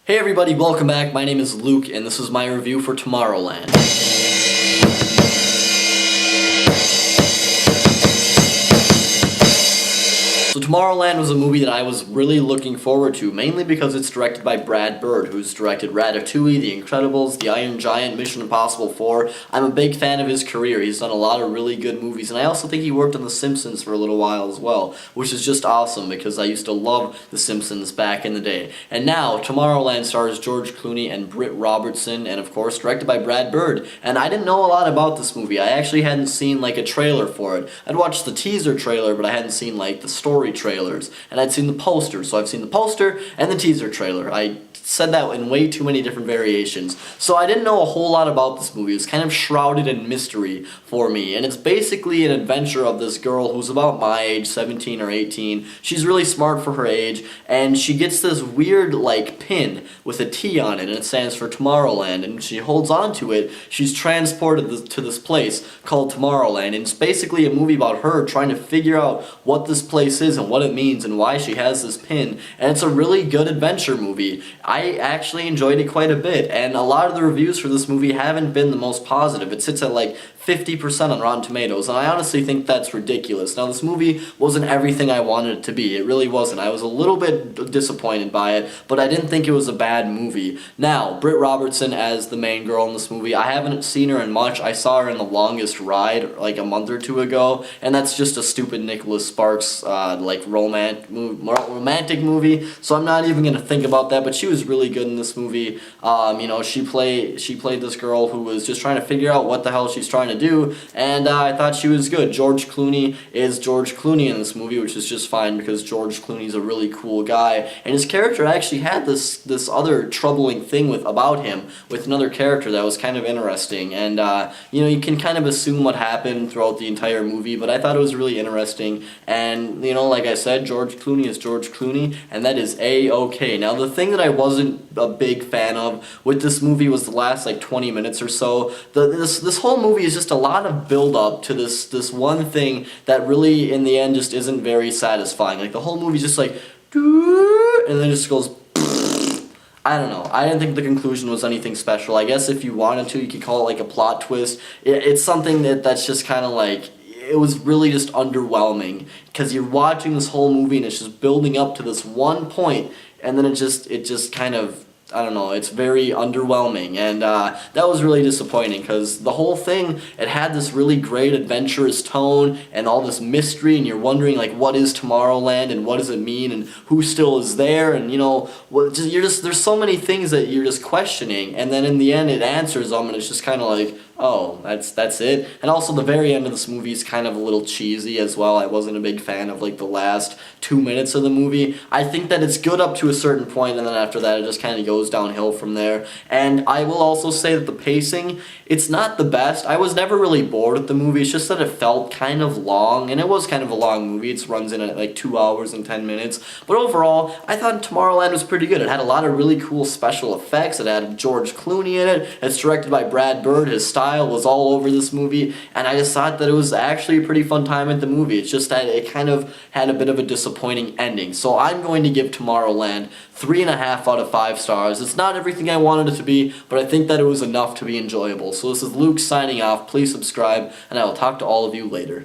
Hey everybody, welcome back. My name is Luke, and this is my review for Tomorrowland. So Tomorrowland was a movie that I was really looking forward to, mainly because it's directed by Britt, who's directed Ratatouille, The Incredibles, The Iron Giant, Mission Impossible 4. I'm a big fan of his career. He's done a lot of really good movies, and I also think he worked on The Simpsons for a little while as well, which is just awesome because I used to love The Simpsons back in the day. And now, Tomorrowland stars George Clooney and Britt Robertson, and of course, directed by Britt. And I didn't know a lot about this movie. I actually hadn't seen like a trailer for it. I'd watched the teaser trailer, but I hadn't seen like the story trailers, and I'd seen the poster, so I've seen the poster and the teaser trailer. I said that in way too many different variations. So I didn't know a whole lot about this movie. It was kind of shrouded in mystery for me, and it's basically an adventure of this girl who's about my age, 17 or 18. She's really smart for her age, and she gets this weird, like, pin with a T on it, and it stands for Tomorrowland, and she holds on to it. She's transported to this place called Tomorrowland, and it's basically a movie about her trying to figure out what this place is and what it means and why she has this pin, and it's a really good adventure movie. I actually enjoyed it quite a bit, and a lot of the reviews for this movie haven't been the most positive. It sits at like 50% on Rotten Tomatoes, and I honestly think that's ridiculous. Now, this movie wasn't everything I wanted it to be. It really wasn't. I was a little bit disappointed by it, but I didn't think it was a bad movie. Now, Britt Robertson as the main girl in this movie, I haven't seen her in much. I saw her in The Longest Ride like a month or two ago, and that's just a stupid Nicholas Sparks romantic movie, so I'm not even going to think about that, but she was really good in this movie. She played this girl who was just trying to figure out what the hell she's trying to do, and I thought she was good. George Clooney is George Clooney in this movie, which is just fine because George Clooney's a really cool guy, and his character actually had this other troubling thing about him with another character that was kind of interesting, and you can kind of assume what happened throughout the entire movie, but I thought it was really interesting, and like I said, George Clooney is George Clooney, and that is A-okay. Now, the thing that I wasn't a big fan of with this movie was the last like 20 minutes or so. This whole movie is just a lot of build up to this one thing that really in the end just isn't very satisfying. Like the whole movie's just like and then it just goes I don't know. I didn't think the conclusion was anything special. I guess if you wanted to, you could call it like a plot twist. It's something that's just kind of like, it was really just underwhelming because you're watching this whole movie and it's just building up to this one point, and then it just kind of, I don't know, it's very underwhelming, and that was really disappointing because the whole thing, it had this really great adventurous tone and all this mystery, and you're wondering like what is Tomorrowland and what does it mean and who still is there, and there's so many things that you're just questioning, and then in the end it answers them, and it's just kind of like, oh, that's it. And also the very end of this movie is kind of a little cheesy as well. I wasn't a big fan of like the last 2 minutes of the movie. I think that it's good up to a certain point, and then after that it just kind of goes downhill from there. And I will also say that the pacing, it's not the best. I was never really bored with the movie. It's just that it felt kind of long, and it was kind of a long movie. It runs in at like 2 hours and 10 minutes. But overall, I thought Tomorrowland was pretty good. It had a lot of really cool special effects. It had George Clooney in it. It's directed by Britt. His style was all over this movie, and I just thought that it was actually a pretty fun time at the movie. It's just that it kind of had a bit of a disappointing ending. So I'm going to give Tomorrowland 3.5 out of 5 stars. It's not everything I wanted it to be, but I think that it was enough to be enjoyable. So this is Luke signing off. Please subscribe, and I will talk to all of you later.